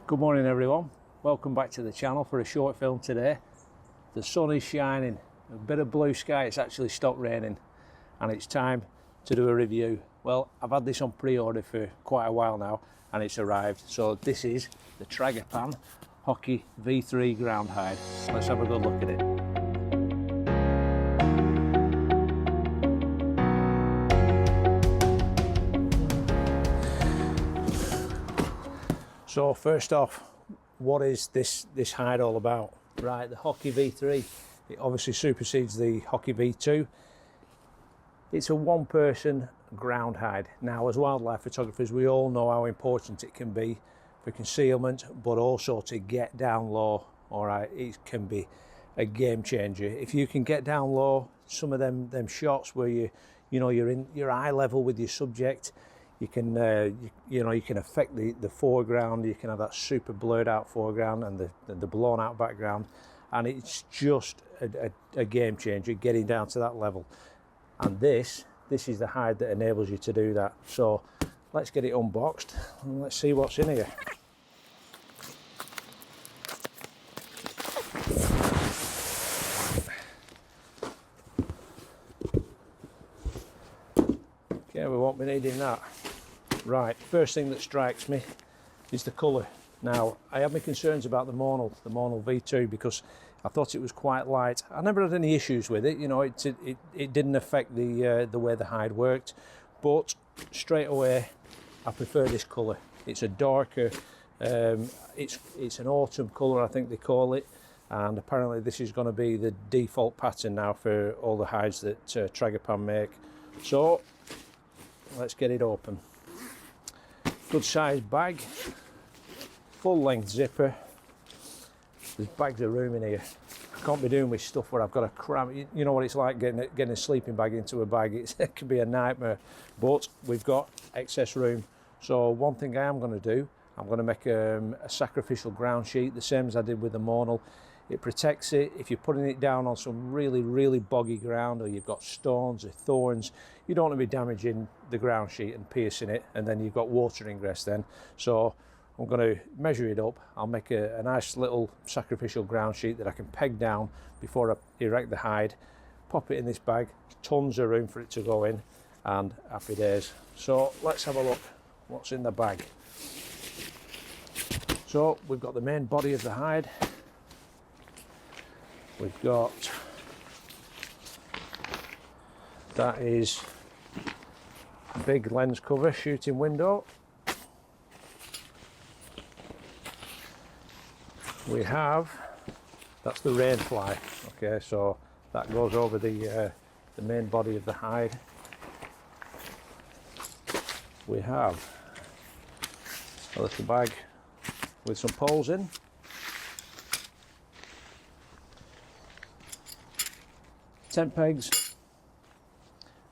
Good morning everyone, welcome back to the channel for a short film today. The sun is shining, a bit of blue sky, it's actually stopped raining and it's time to do a review. Well, I've had this on pre-order for quite a while now and it's arrived. So this is the TRAGOPAN Hokki V3 Ground Hide. Let's have a good look at it. So first off, what is this hide all about? Right, the Hokki V3, it obviously supersedes the Hokki V2. It's a one-person ground hide. Now, as wildlife photographers, we all know how important it can be for concealment, but also to get down low. All right, it can be a game changer. If you can get down low, some of them shots where you're in your eye level with your subject, you can you can affect the foreground. You can have that super blurred out foreground and the blown out background, and it's just a game changer getting down to that level. And this is the hide that enables you to do that. So let's get it unboxed and let's see what's in here. Okay, we won't be needing that. Right, first thing that strikes me is the colour. Now, I have my concerns about the Monal V2 because I thought it was quite light. I never had any issues with it, you know, it didn't affect the way the hide worked, but straight away I prefer this colour. It's a darker, it's an autumn colour, I think they call it, and apparently this is going to be the default pattern now for all the hides that TRAGOPAN make. So let's get it open. Good sized bag, full length zipper. There's bags of room in here. I can't be doing with stuff where I've got to cram. You know what it's like getting a sleeping bag into a bag. It can be a nightmare, but we've got excess room. So one thing I am going to do, I'm going to make a sacrificial ground sheet, the same as I did with the Monal. It protects it. If you're putting it down on some really boggy ground, or you've got stones or thorns, you don't want to be damaging the ground sheet and piercing it, and then you've got water ingress then. So I'm going to measure it up. I'll make a nice little sacrificial ground sheet that I can peg down before I erect the hide, pop it in this bag, tons of room for it to go in, and happy days. So let's have a look what's in the bag. So we've got the main body of the hide. We've got, that is a big lens cover shooting window. We have, that's the rain fly. Okay, so that goes over the main body of the hide. We have a little bag with some poles in. Tent pegs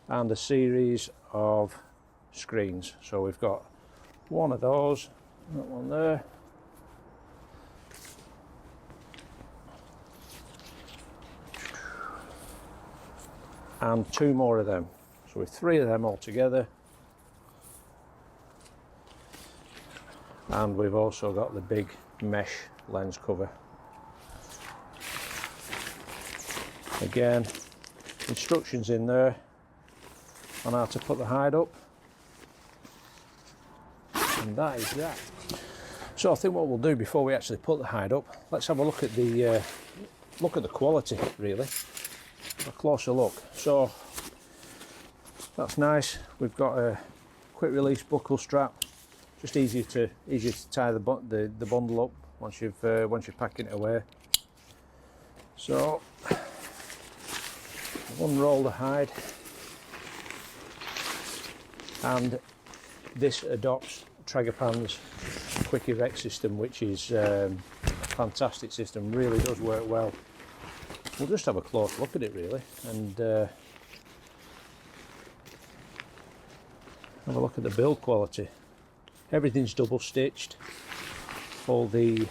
and a series of screens. So we've got one of those, that one there, and two more of them. So with three of them all together, and we've also got the big mesh lens cover. Again, instructions in there on how to put the hide up, and that is that. So I think what we'll do before we actually put the hide up, let's have a look at the quality, really, a closer look. So that's nice. We've got a quick release buckle strap, just easier to tie the bundle up once you're packing it away. So unroll the hide, and this adopts TRAGOPAN's quick erect system, which is a fantastic system, really does work well. We'll just have a close look at it really, and have a look at the build quality. Everything's double stitched, all the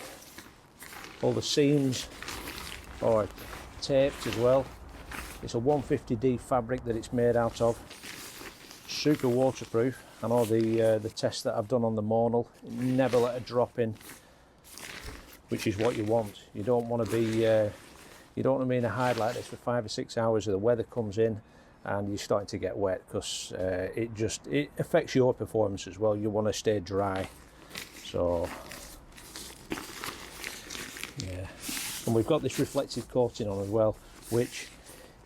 seams are taped as well. It's a 150D fabric that it's made out of, super waterproof. I know the tests that I've done on the Monal, never let a drop in. which is what you want. You don't want to be you don't want to be in a hide like this for 5 or 6 hours, the weather comes in and you're starting to get wet, because it affects your performance as well. You want to stay dry. So yeah, and we've got this reflective coating on as well, which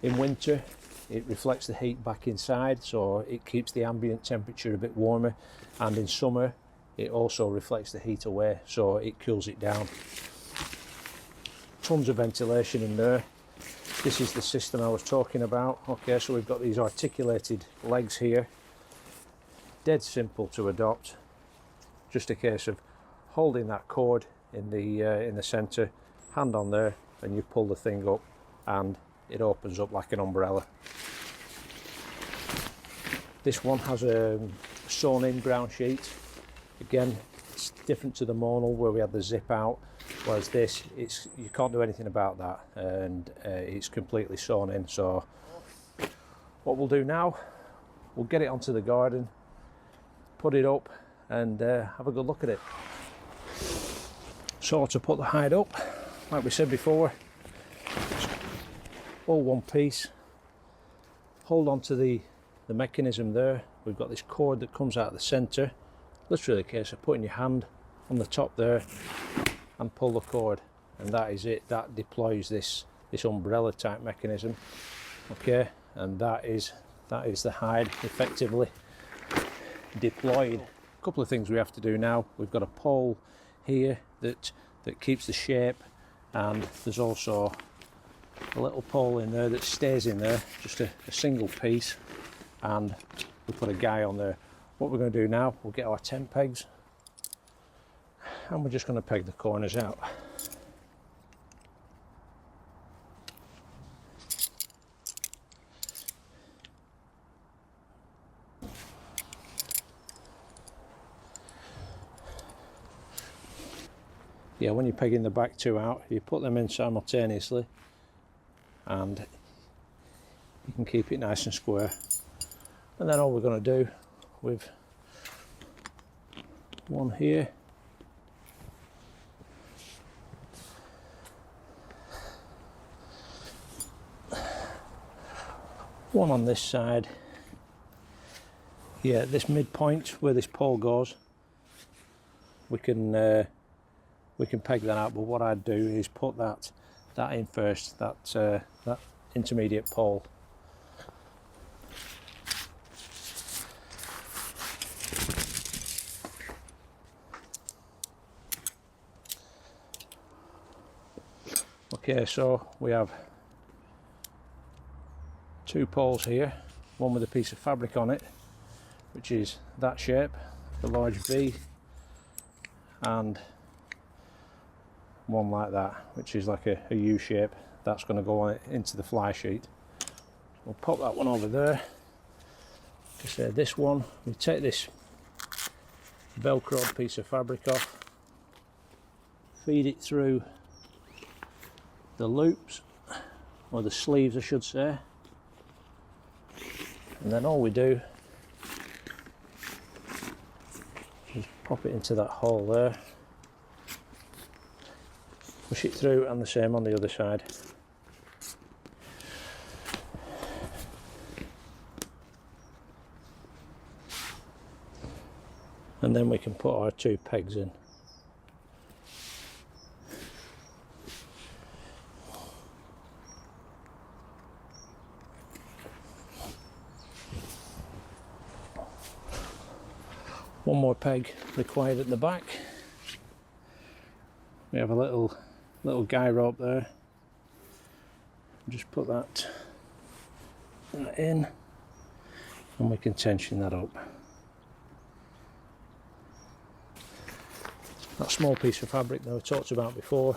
in winter it reflects the heat back inside, so it keeps the ambient temperature a bit warmer, and in summer it also reflects the heat away, so it cools it down. Tons of ventilation in there. This is the system I was talking about. Okay, so we've got these articulated legs here, dead simple to adopt. Just a case of holding that cord in the center, hand on there, and you pull the thing up and it opens up like an umbrella. This one has a sewn in ground sheet. Again, it's different to the Monal where we had the zip out, whereas this, you can't do anything about that, and it's completely sewn in. So what we'll do now, we'll get it onto the garden, put it up, and have a good look at it. So to put the hide up, like we said before, all one piece. Hold on to the mechanism there. We've got this cord that comes out of the center. Literally a case of putting your hand on the top there and pull the cord, and that is it. That deploys this umbrella type mechanism. Okay, and that is the hide effectively deployed. A couple of things we have to do now. We've got a pole here that keeps the shape, and there's also a little pole in there that stays in there, just a single piece, and we put a guy on there. What we're going to do now, we'll get our 10 pegs and we're just going to peg the corners out. Yeah, when you're pegging the back two out, you put them in simultaneously and you can keep it nice and square. And then all we're going to do with one here, one on this side, yeah, this midpoint where this pole goes, we can peg that out. But what I'd do is put that in first, that intermediate pole. Okay, so we have two poles here, one with a piece of fabric on it, which is that shape, the large V, and one like that, which is like a U shape. That's going to go on into the fly sheet. We'll pop that one over there. So this one, we take this velcroed piece of fabric off, feed it through the loops, or the sleeves I should say, and then all we do is pop it into that hole there, push it through, and the same on the other side. And then we can put our two pegs in. One more peg required at the back. We have a little guy rope there. Just put that in, and we can tension that up. That small piece of fabric that we talked about before,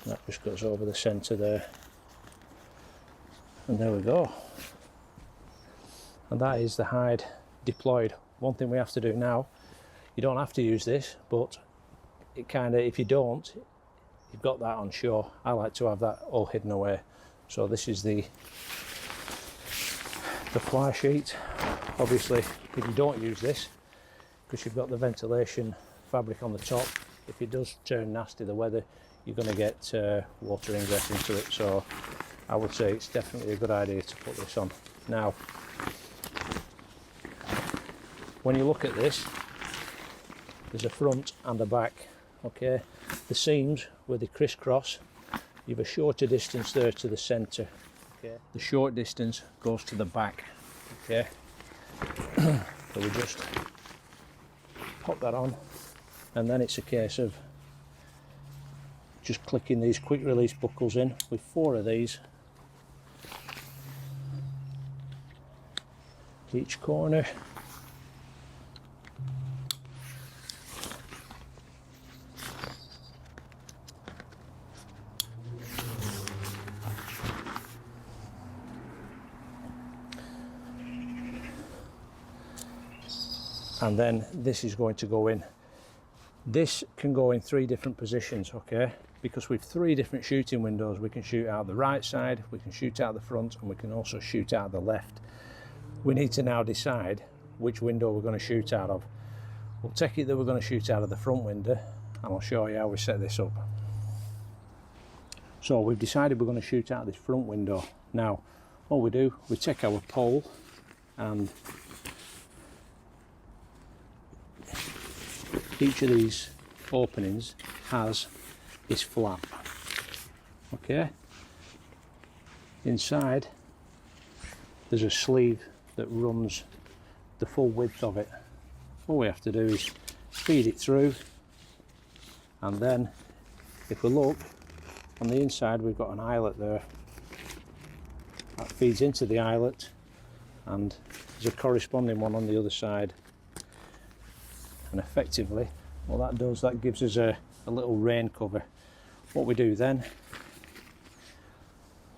that just goes over the centre there, and there we go. And that is the hide deployed. One thing we have to do now, you don't have to use this, but it kind of, if you don't, you've got that on show. I like to have that all hidden away. So this is the fly sheet. Obviously, if you don't use this, because you've got the ventilation fabric on the top, if it does turn nasty, the weather, you're going to get water ingress into it. So I would say it's definitely a good idea to put this on. Now, when you look at this, there's a front and a back. Okay, the seams where they crisscross, you have a shorter distance there to the centre. Okay, the short distance goes to the back. Okay, so we just pop that on, and then it's a case of just clicking these quick release buckles in with 4 of these each corner. And then this is going to go in. This can go in 3 different positions, okay? Because with 3 different shooting windows, we can shoot out the right side, we can shoot out the front, and we can also shoot out the left. We need to now decide which window we're going to shoot out of. We'll take it that we're going to shoot out of the front window, and I'll show you how we set this up. So we've decided we're going to shoot out this front window. Now, what we do, we take our pole, and each of these openings has this flap. Okay, inside there's a sleeve that runs the full width of it. All we have to do is feed it through, and then if we look on the inside, we've got an eyelet there that feeds into the eyelet, and there's a corresponding one on the other side. And effectively, what that does, that gives us a little rain cover. What we do then,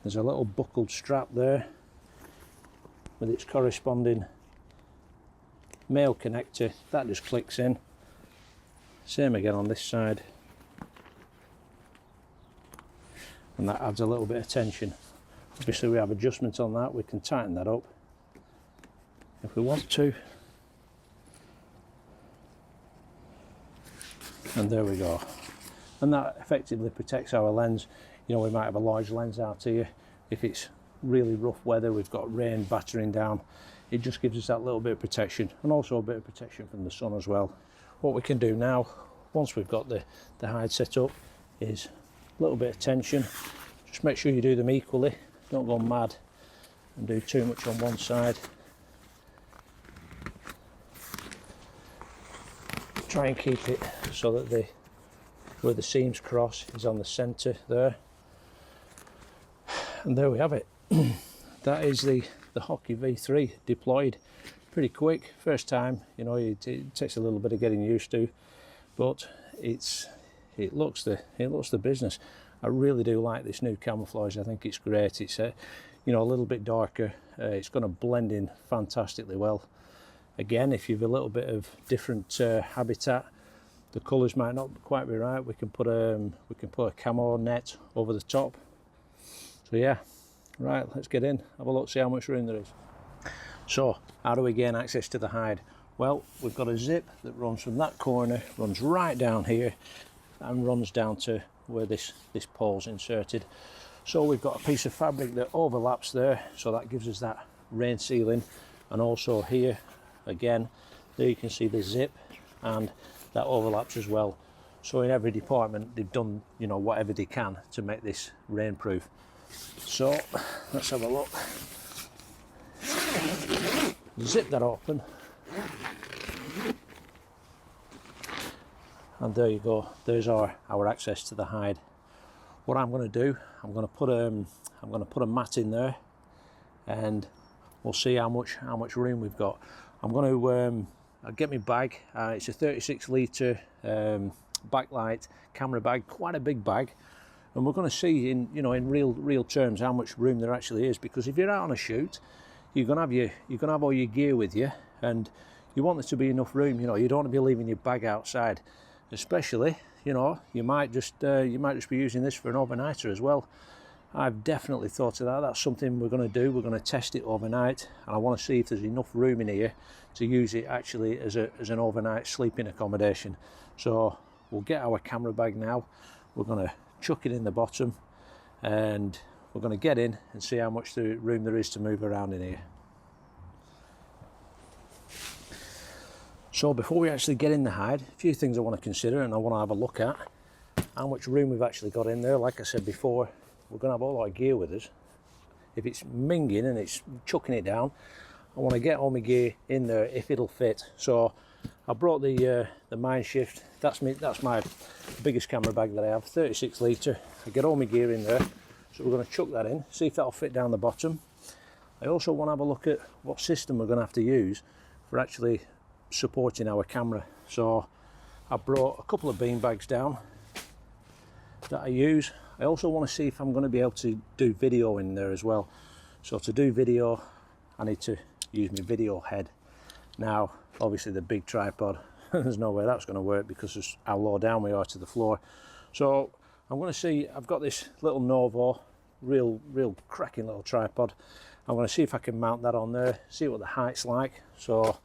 there's a little buckled strap there with its corresponding male connector. That just clicks in. Same again on this side. And that adds a little bit of tension. Obviously we have adjustments on that, we can tighten that up if we want to. And there we go. And that effectively protects our lens. You know, we might have a large lens out here. If it's really rough weather, we've got rain battering down, it just gives us that little bit of protection, and also a bit of protection from the sun as well. What we can do now, once we've got the hide set up, is a little bit of tension. Just make sure you do them equally. Don't go mad and do too much on one side. Try and keep it so that where the seams cross is on the centre there. And there we have it. That is the Hokki V3 deployed. Pretty quick, first time, you know, it takes a little bit of getting used to, but it looks the business. I really do like this new camouflage. I think it's great. It's you know, a little bit darker. It's going to blend in fantastically well. Again, if you've a little bit of different habitat, the colours might not quite be right. We can put a camo net over the top. So yeah, right, let's get in, have a look, see how much room there is. So, how do we gain access to the hide? Well, we've got a zip that runs from that corner, runs right down here, and runs down to where this pole's inserted. So we've got a piece of fabric that overlaps there, so that gives us that rain sealing. And also here, again, there you can see the zip, and that overlaps as well. So in every department, they've done, you know, whatever they can to make this rainproof. So let's have a look. Zip that open, and there you go. There's our access to the hide. What I'm going to do, I'm going to put a mat in there, and we'll see how much room we've got. I'm going to I'll get my bag. It's a 36 litre backlight camera bag, quite a big bag, and we're going to see in real terms how much room there actually is. Because if you're out on a shoot, you're going to have all your gear with you, and you want there to be enough room. You know, you don't want to be leaving your bag outside, especially, you know, you might just be using this for an overnighter as well. I've definitely thought of that. That's something we're going to do. We're going to test it overnight, and I want to see if there's enough room in here to use it actually as an overnight sleeping accommodation. So we'll get our camera bag now. We're going to chuck it in the bottom and we're going to get in and see how much room there is to move around in here. So before we actually get in the hide, a few things I want to consider and I want to have a look at. How much room we've actually got in there. Like I said before, we're going to have all our gear with us. If it's minging and it's chucking it down, I want to get all my gear in there if it'll fit. So I brought the mine shift. That's my biggest camera bag that I have, 36 litre. I get all my gear in there. So we're going to chuck that in, see if that'll fit down the bottom. I also want to have a look at what system we're going to have to use for actually supporting our camera. So I brought a couple of bean bags down that I use. I also want to see if I'm going to be able to do video in there as well. So to do video, I need to use my video head. Now, obviously the big tripod, there's no way that's going to work because of how low down we are to the floor. So I'm going to see, I've got this little Novo, real cracking little tripod. I'm going to see if I can mount that on there, see what the height's like. So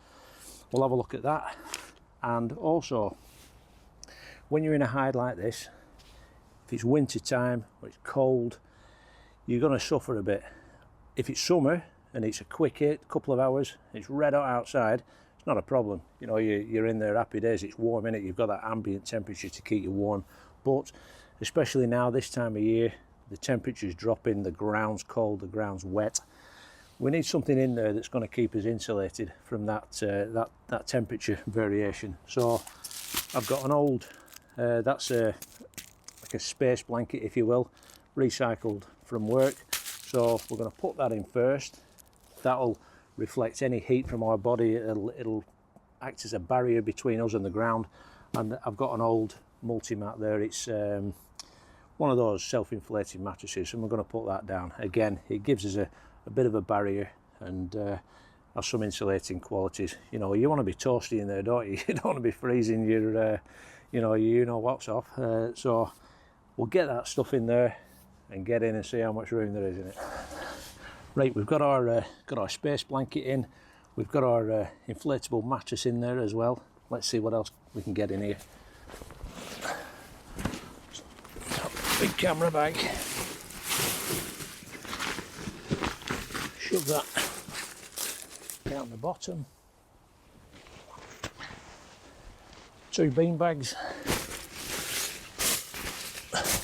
we'll have a look at that. And also, when you're in a hide like this, if it's winter time or it's cold, you're going to suffer a bit. If it's summer and it's a quick hit, couple of hours, it's red hot outside, it's not a problem. You know, you're in there happy days, it's warm in it, you've got that ambient temperature to keep you warm. But especially now, this time of year, the temperature's dropping, the ground's cold, the ground's wet. We need something in there that's going to keep us insulated from that temperature variation. So I've got an old, that's like a space blanket, if you will, recycled from work. So we're going to put that in first. That'll reflect any heat from our body. It'll act as a barrier between us and the ground. And I've got an old multi-mat there. It's one of those self-inflating mattresses, and we're going to put that down. Again, it gives us a bit of a barrier and has some insulating qualities. You know, you want to be toasty in there, don't you? You don't want to be freezing your you know what's off. So we'll get that stuff in there and get in and see how much room there is in it. Right, we've got our space blanket in. We've got our inflatable mattress in there as well. Let's see what else we can get in here. Big camera bag. Shove that down the bottom. 2 bean bags.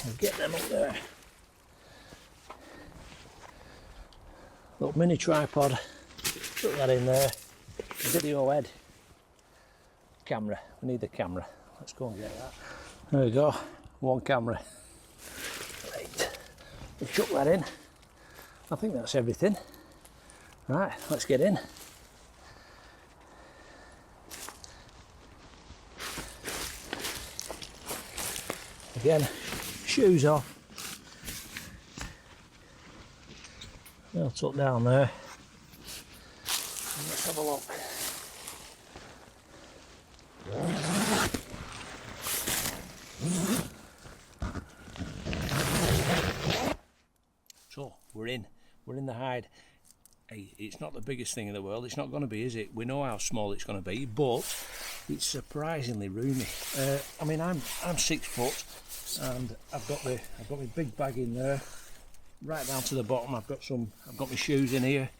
We'll get them up there. Little mini tripod. Put that in there. Video head. Camera. We need the camera. Let's go and get that. There we go. One camera. Right. We'll chuck that in. I think that's everything. Right, let's get in. Again, shoes off. They'll tuck down there. Let's have a look. So we're in the hide. Hey, it's not the biggest thing in the world, it's not going to be, is it? We know how small it's going to be, but it's surprisingly roomy. I mean, I'm 6 foot and I've got my big bag in there right down to the bottom. I've got my shoes in here,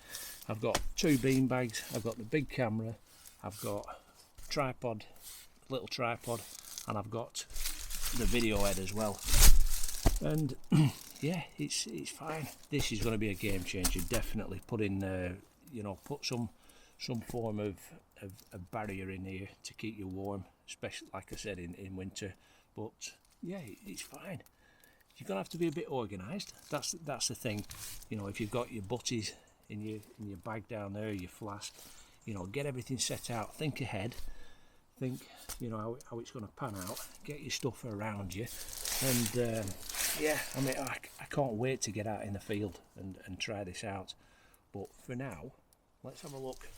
I've got 2 bean bags, I've got the big camera, I've got tripod, little tripod, and I've got the video head as well. And yeah, it's fine. This is going to be a game changer. Definitely put in, put some form of a barrier in here to keep you warm, especially like I said in winter. But yeah, it's fine. You're gonna have to be a bit organised. That's the thing. You know, if you've got your butties in your bag down there, your flask, get everything set out. Think ahead. Think, how it's going to pan out. Get your stuff around you, and yeah, I mean, I can't wait to get out in the field and try this out. But for now, let's have a look.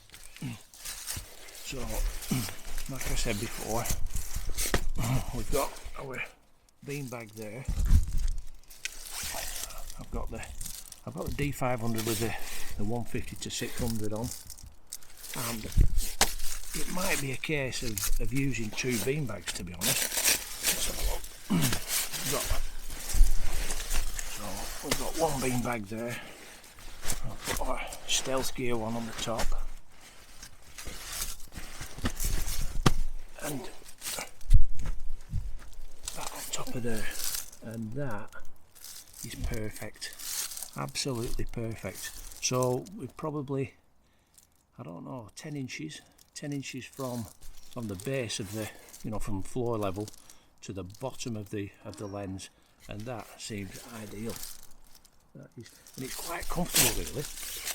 So, like I said before, we've got our bean bag there. I've got the D500 with the 150 to 600 on, and it might be a case of using 2 bean bags, to be honest. got one beanbag there. I'll put our stealth gear one on the top. And that on top of there. And that is perfect. Absolutely perfect. So we're probably, I don't know, 10 inches from the base of the, you know, from floor level to the bottom of the lens, and that seems ideal. That is, and it's quite comfortable really.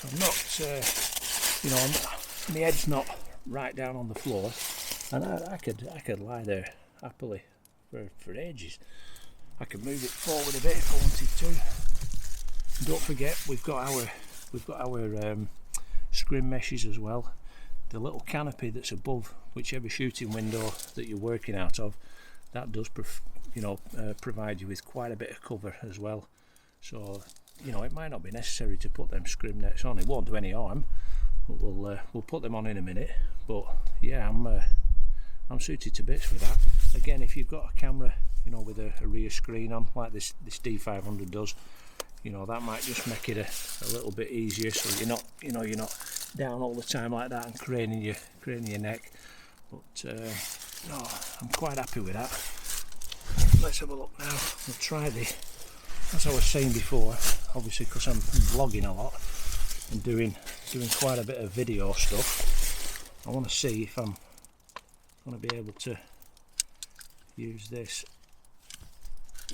I'm not, you know, my head's not right down on the floor, and I could lie there happily for ages. I could move it forward a bit if I wanted to. And don't forget, we've got our scrim meshes as well. The little canopy that's above whichever shooting window that you're working out of, that does provide you with quite a bit of cover as well. So, you know, it might not be necessary to put them scrim nets on. It won't do any harm, but we'll put them on in a minute. But yeah, I'm suited to bits for that. Again, if you've got a camera, you know, with a rear screen on like this D500 does, you know, that might just make it a little bit easier, so you're not, you know, you're not down all the time like that and craning your neck. But no, I'm quite happy with that. Let's have a look now. We'll try the, as I was saying before, obviously because I'm vlogging a lot and doing quite a bit of video stuff, I want to see if I'm going to be able to use this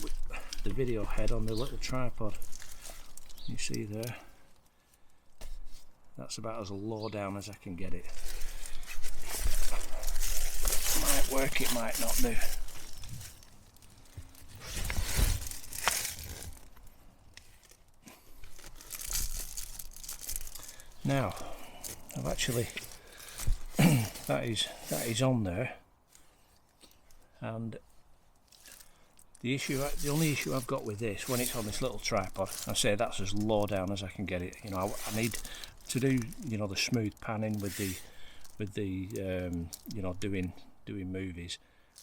with the video head on the little tripod. You see there, that's about as low down as I can get it. Might work, it might not do. Now, I've actually that is on there, and the only issue I've got with this, when it's on this little tripod, I say that's as low down as I can get it. You know, I need to do, you know, the smooth panning with the you know, doing movies.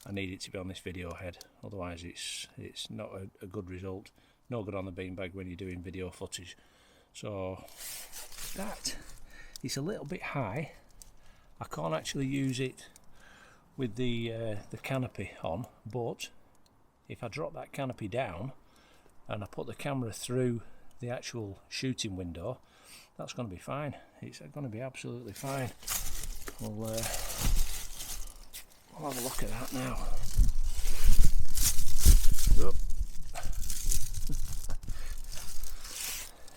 I need it to be on this video head, otherwise it's not a good result. No good on the beanbag when you're doing video footage. So that is a little bit high. I can't actually use it with the canopy on, but if I drop that canopy down and I put the camera through the actual shooting window, that's going to be fine. It's going to be absolutely fine. We'll have a look at that now. Oop.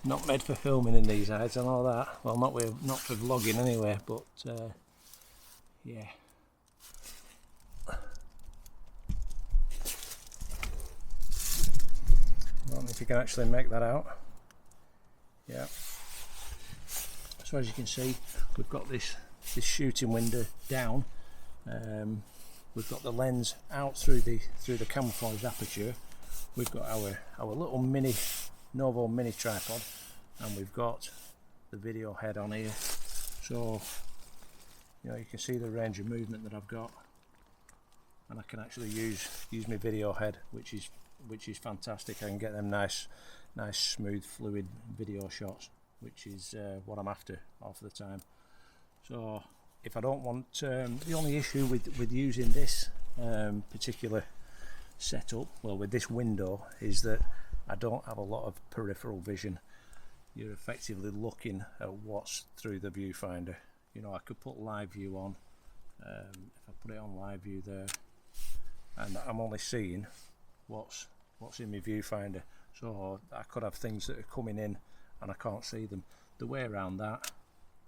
Not made for filming in these eyes, I know that. Well, not for vlogging anyway, but yeah. I don't know if you can actually make that out. Yeah. So as you can see, we've got this shooting window down. We've got the lens out through the camouflage aperture. We've got our little mini Novo mini tripod, and we've got the video head on here. So, you know, you can see the range of movement that I've got, and I can actually use my video head, which is fantastic. I can get them nice smooth fluid video shots, which is what I'm after half the time. So if I don't want, the only issue with using this particular setup, well, with this window, is that I don't have a lot of peripheral vision. You're effectively looking at what's through the viewfinder. You know, I could put live view on, if I put it on live view there, and I'm only seeing what's in my viewfinder. So I could have things that are coming in and I can't see them. The way around that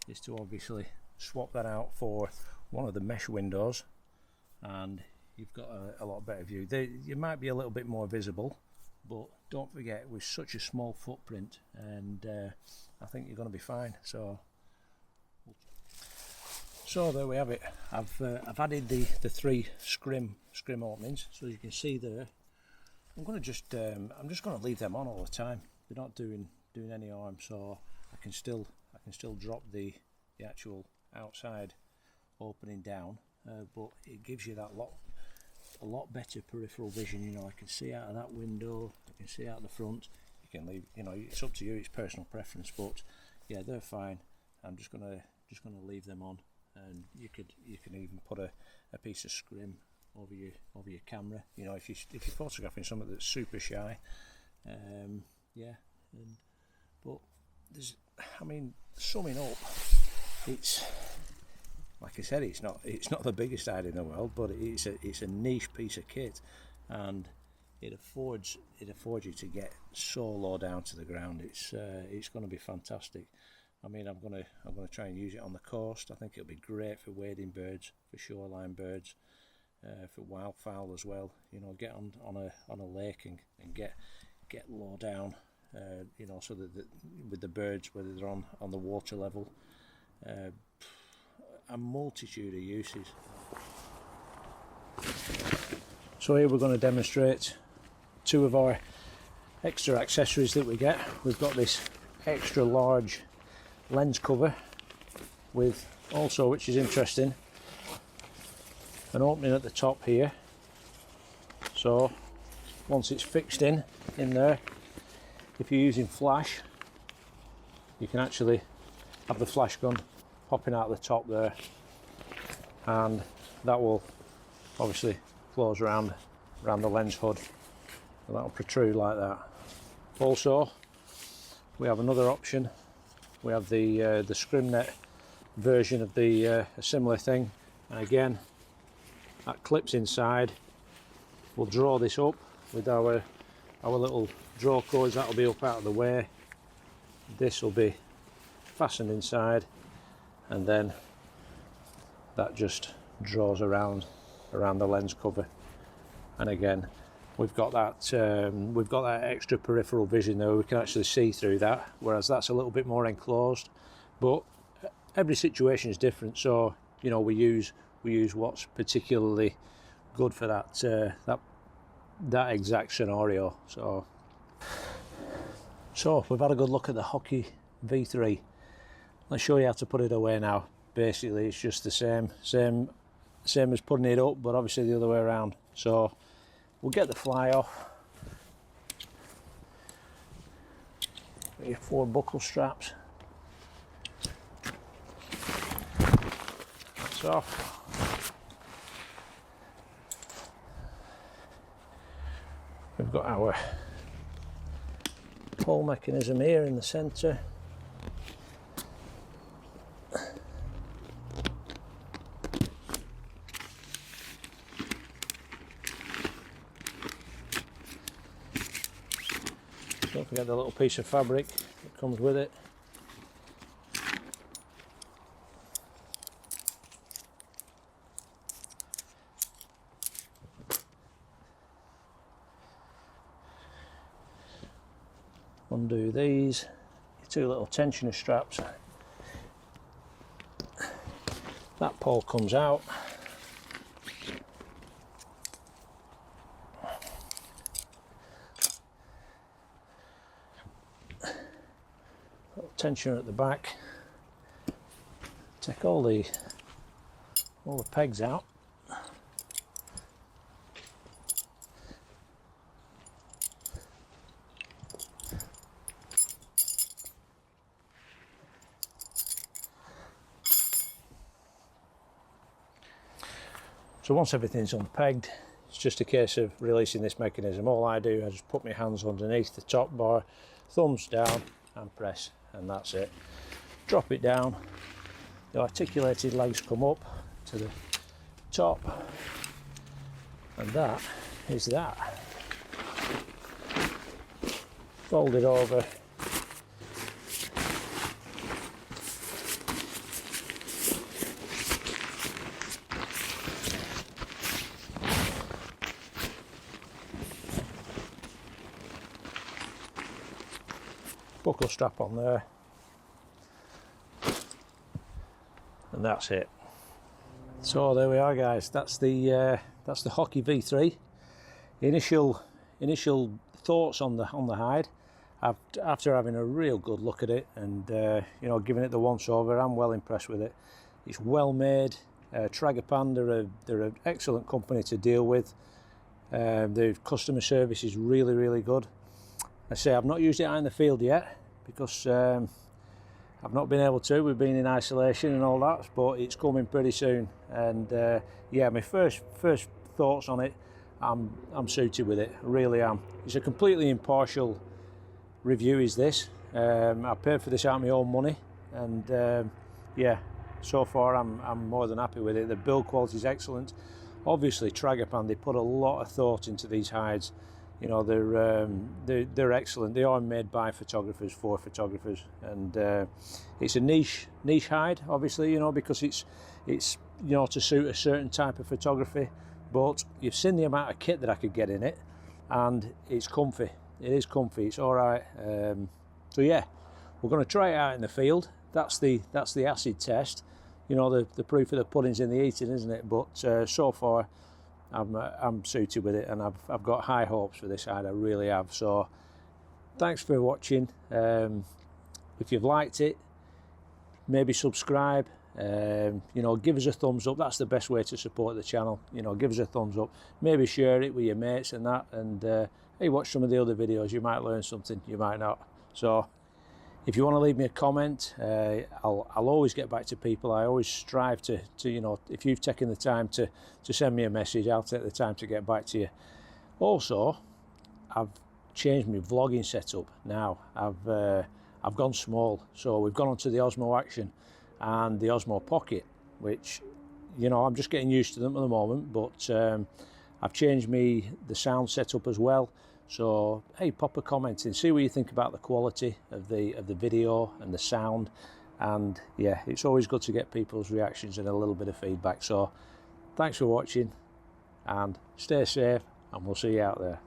is to obviously swap that out for one of the mesh windows, and you've got a lot better view. You might be a little bit more visible, but don't forget, with such a small footprint, and I think you're going to be fine. So there we have it. I've added the 3 scrim openings, so you can see there. I'm just going to leave them on all the time. They're not doing any harm, so I can still drop the actual outside opening down, but it gives you that a lot better peripheral vision. You know, I can see out of that window, I can see out the front, you can leave, you know, it's up to you, it's personal preference, but yeah, they're fine. I'm just gonna leave them on, and you can even put a piece of scrim over your camera, you know, if you're photographing something that's super shy. Yeah, but there's, I mean, summing up, it's like I said, it's not the biggest hide in the world, but it's a niche piece of kit, and it affords you to get so low down to the ground. It's going to be fantastic. I mean, I'm gonna try and use it on the coast. I think it'll be great for wading birds, for shoreline birds, for wildfowl as well. You know, get on a lake and get low down. You know, so that with the birds, whether they're on the water level, a multitude of uses. So here we're going to demonstrate two of our extra accessories that we get. We've got this extra large lens cover with also, which is interesting, an opening at the top here, so once it's fixed in there, if you're using flash, you can actually have the flash gun popping out the top there, and that will obviously close around the lens hood, and that will protrude like that. Also, we have another option. We have the scrim net version of the a similar thing, and again, that clips inside. We'll draw this up with our little draw cords. That will be up out of the way. This will be fastened inside, and then that just draws around the lens cover. And again, we've got that extra peripheral vision there. We can actually see through that, whereas that's a little bit more enclosed. But every situation is different, so you know, we use what's particularly good for that exact scenario. So we've had a good look at the Hokki V3. Let's show you how to put it away now. Basically, it's just the same as putting it up, but obviously the other way around. So we'll get the fly off. Got your 4 buckle straps. That's off. We've got our pole mechanism here in the centre. Don't forget the little piece of fabric that comes with it. Undo these, your 2 little tensioner straps. That pole comes out. Little tensioner at the back. Take all the pegs out. So once everything's unpegged, it's just a case of releasing this mechanism. All I do, I just put my hands underneath the top bar, thumbs down and press, and that's it. Drop it down, the articulated legs come up to the top, and that is that. Fold it over. Buckle strap on there, and that's it. So there we are, guys. That's the Hokki V3. Initial thoughts on the hide. After having a real good look at it and you know, giving it the once over, I'm well impressed with it. It's well made. TRAGOPAN, they're an excellent company to deal with. Their customer service is really good. I say I've not used it out in the field yet because I've not been able to. We've been in isolation and all that, but it's coming pretty soon. And yeah, my first thoughts on it, I'm suited with it. I really am. It's a completely impartial review. Is this? I paid for this out of my own money, and yeah, so far I'm more than happy with it. The build quality is excellent. Obviously, TRAGOPAN, they put a lot of thought into these hides. You know, they're excellent. They are made by photographers for photographers, and it's a niche hide, obviously, you know, because it's you know, to suit a certain type of photography. But you've seen the amount of kit that I could get in it, and it's comfy. It is comfy. It's all right. So yeah, we're going to try it out in the field. That's the acid test. You know, the proof of the pudding's in the eating, isn't it? But so far, I'm suited with it, and I've got high hopes for this hide. I really have. So thanks for watching. If you've liked it, maybe subscribe. You know, give us a thumbs up. That's the best way to support the channel. You know, give us a thumbs up. Maybe share it with your mates and that. And hey, watch some of the other videos. You might learn something, you might not. So if you want to leave me a comment, I'll always get back to people. I always strive to you know, if you've taken the time to send me a message, I'll take the time to get back to you. Also, I've changed my vlogging setup now. I've gone small, so we've gone onto the Osmo Action and the Osmo Pocket, which, you know, I'm just getting used to them at the moment. But I've changed the sound setup as well. So hey, pop a comment and see what you think about the quality of the video and the sound. And yeah, it's always good to get people's reactions and a little bit of feedback. So thanks for watching, and stay safe, and we'll see you out there.